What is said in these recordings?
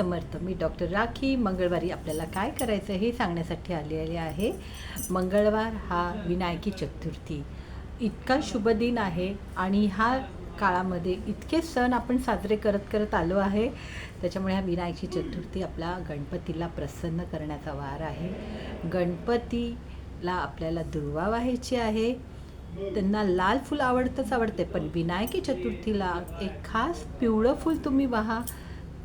समर्थ. मी doctor rakhi. मंगळवारी आपल्याला काय करायचं हे सांगण्यासाठी आलेले आहे. मंगळवार हा विनायकी चतुर्थी इतका शुभ दिन आहे आणि ह्या काळामध्ये इतके सण आपण साजरे करत आलो आहे. त्याच्यामुळे ह्या विनायकी चतुर्थी आपल्या गणपतीला प्रसन्न करण्याचा वार आहे. गणपतीला आपल्याला दुर्वा व्हायची आहे. त्यांना लाल फूल आवडते, पण विनायकी चतुर्थीला एक खास पिवळं फूल तुम्ही वाहा,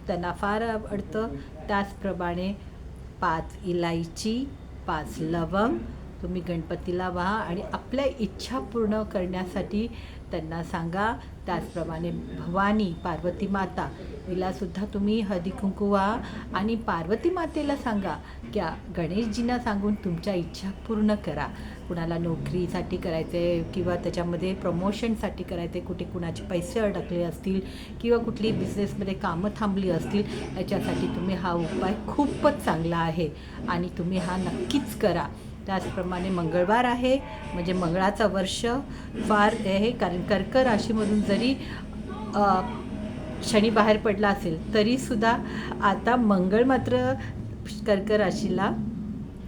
त्यांना फार आवडतं. त्याचप्रमाणे 5 इलायची, 5 लवंग तुम्ही गणपतीला वाहा आणि आपल्या इच्छा पूर्ण करण्यासाठी त्यांना सांगा. त्याचप्रमाणे भवानी पार्वती माता हिलासुद्धा तुम्ही हळदी कुंकू वाहा आणि पार्वती मातेला सांगा की गणेशजींना सांगून तुमच्या इच्छा पूर्ण करा. कुणाला नोकरीसाठी करायचे किंवा त्याच्यामध्ये प्रमोशनसाठी करायचे, कुठे कुणाचे पैसे अडकले असतील किंवा कुठली बिझनेसमध्ये कामं थांबली असतील, याच्यासाठी तुम्ही हा उपाय खूपच चांगला आहे आणि तुम्ही हा नक्कीच करा. त्याचप्रमाणे मंगळवार आहे म्हणजे मंगळाचा वर्ष फार आहे, कारण कर्क राशीमधून जरी शनी बाहेर पडला असेल तरीसुद्धा आता मंगळ मात्र कर्क राशीला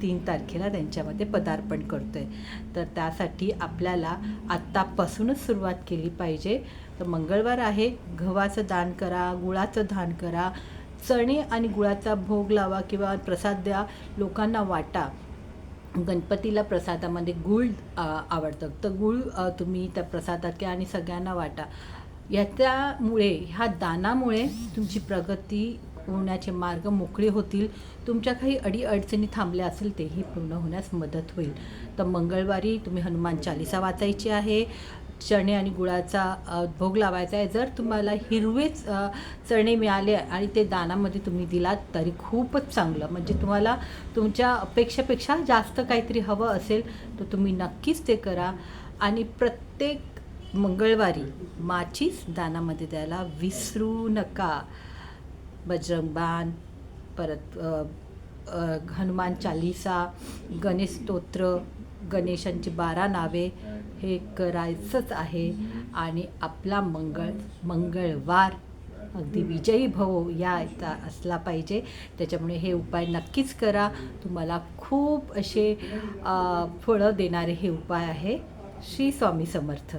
3 तारखेला त्यांच्यामध्ये पदार्पण करतो आहे. तर त्यासाठी आपल्याला आत्तापासूनच सुरुवात केली पाहिजे. तर मंगळवार आहे, गव्हाचं दान करा, गुळाचं दान करा, चणे आणि गुळाचा भोग लावा किंवा प्रसाद द्या, लोकांना वाटा. गणपतीला प्रसादामध्ये गूळ आवडतं, तर गूळ तुम्ही त्या प्रसादात घ्या आणि सगळ्यांना वाटा. ह्याच्यामुळे ह्या दानामुळे तुमची प्रगती होण्याचे मार्ग मोकळे होतील. तुमच्या काही अडीअडचणी थांबल्या असेल तेही पूर्ण होण्यास मदत होईल. तर मंगळवारी तुम्ही हनुमान चालीसा वाचायची आहे, चणे आणि गुळाचा भोग लावायचा आहे. जर तुम्हाला हिरवेच चणे मिळाले आणि ते दानामध्ये तुम्ही दिलात तरी खूपच चांगलं. म्हणजे तुम्हाला तुमच्या अपेक्षेपेक्षा जास्त काहीतरी हवं असेल तर तुम्ही नक्कीच ते करा. आणि प्रत्येक मंगळवारी माचीस दानामध्ये द्यायला विसरू नका. बजरंग बाण, परत हनुमान चालीसा, गणेश स्तोत्र, गणेशांची 12 नावे हे करायचंच आहे. आणि आपला मंगळवार अगदी विजयी भव याचा असला पाहिजे. त्याच्यामुळे हे उपाय नक्कीच करा. तुम्हाला खूप असे फळं देणारे हे उपाय आहे. श्री स्वामी समर्थ.